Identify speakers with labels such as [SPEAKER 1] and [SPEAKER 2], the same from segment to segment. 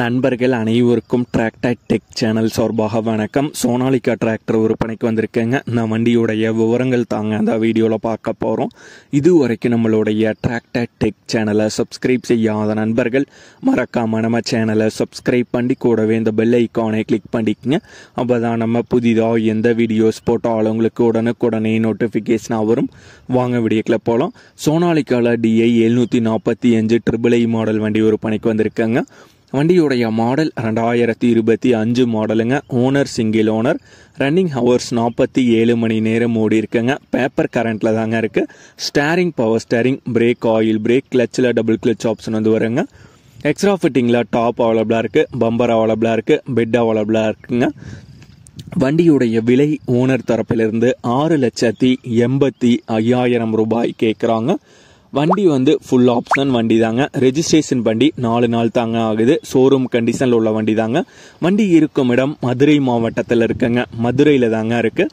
[SPEAKER 1] நண்பர்கள் அனைவருக்கும் tractor tech channel சார்பாக வணக்கம். சோனாலிகா டிராக்டர் விற்பனைக்கு வந்திருக்கேங்க. நான் வண்டியுடைய விவரங்கள் தாங்க அந்த வீடியோவில் பார்க்க போகிறோம். இதுவரைக்கும் நம்மளுடைய டிராக்டர் டெக் சேனலை சப்ஸ்கிரைப் செய்யாத நண்பர்கள் மறக்காமல் நம்ம சேனலை சப்ஸ்கிரைப் பண்ணி கூடவே இந்த பெல் ஐக்கானை கிளிக் பண்ணிக்கங்க. அப்போ தான் நம்ம புதிதாக எந்த வீடியோஸ் போட்டாலும் உங்களுக்கு உடனுக்குடனே நோட்டிஃபிகேஷனாக வரும். வாங்க வீடியோக்குள்ள போகலாம். சோனாலிகாவில் DI 745 III மாடல் வண்டி விற்பனைக்கு வந்திருக்கேங்க. வண்டியுடைய மாடல் 2025 மாடலுங்க. Owner single owner. Running hours 47 மணி நேரம் ஓடி இருக்குங்க. பேப்பர் கரண்ட்டில் தாங்க இருக்குது. Steering power steering, brake oil brake, கிளச்சில் டபுள் கிளச் ஆப்ஷன் வந்து வருங்க. எக்ஸ்ட்ரா ஃபிட்டிங்கில் டாப் அவைலபிளாக இருக்குது, பம்பர் அவைலபிளாக இருக்குது, பெட் அவைலபிளாக இருக்குங்க. வண்டியுடைய விலை ஓனர் தரப்பிலிருந்து 6,85,000 ரூபாய் கேட்குறாங்க. வண்டி வந்து ஃபுல் ஆப்ஷன் வண்டி தாங்க. ரெஜிஸ்ட்ரேஷன் பண்ணி 4 நாள் தாங்க ஆகுது. ஷோரூம் கண்டிஷனில் உள்ள வண்டி தாங்க. வண்டி இருக்கும் இடம் மதுரை மாவட்டத்தில் இருக்குங்க. மதுரையில் தாங்க இருக்குது.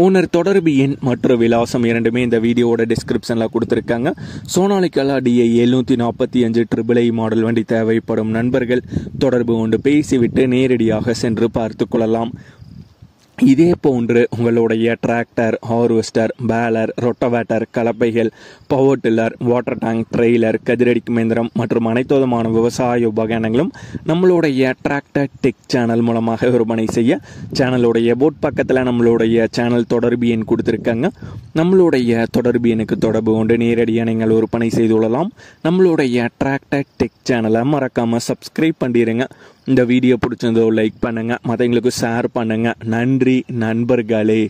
[SPEAKER 1] ஓனர் தொடர்பு எண் மற்றும் விலாசம் இரண்டுமே இந்த வீடியோவோட டிஸ்கிரிப்ஷனில் கொடுத்துருக்காங்க. சோனாலிகா DI 745 III மாடல் வண்டி தேவைப்படும் நண்பர்கள் தொடர்பு கொண்டு பேசிவிட்டு நேரடியாக சென்று பார்த்து கொள்ளலாம். இதே போன்று உங்களுடைய டிராக்டர், ஹார்வெஸ்டர், பேலர், ரொட்டவேட்டர், கலப்பைகள், power tiller, water tank, trailer, கதிரடிக்கும் இயந்திரம் மற்றும் அனைத்து விதமான விவசாய உபகரணங்களும் நம்மளுடைய டிராக்டர் டெக் சேனல் மூலமாக விற்பனை செய்ய சேனலுடைய போட் பக்கத்தில் நம்மளுடைய சேனல் தொடர்பு எண் கொடுத்துருக்காங்க. நம்மளுடைய தொடர்பு எண்ணுக்கு தொடர்பு கொண்டு நேரடியாக நீங்கள் விற்பனை செய்து கொள்ளலாம். நம்மளுடைய டிராக்டர் டெக் சேனலை மறக்காமல் சப்ஸ்கிரைப் பண்ணிடுங்க. இந்த வீடியோ பிடிச்சிருந்தோ லைக் பண்ணுங்கள், மற்றவங்களுக்கு ஷேர் பண்ணுங்கள். நன்றி நண்பர்களே.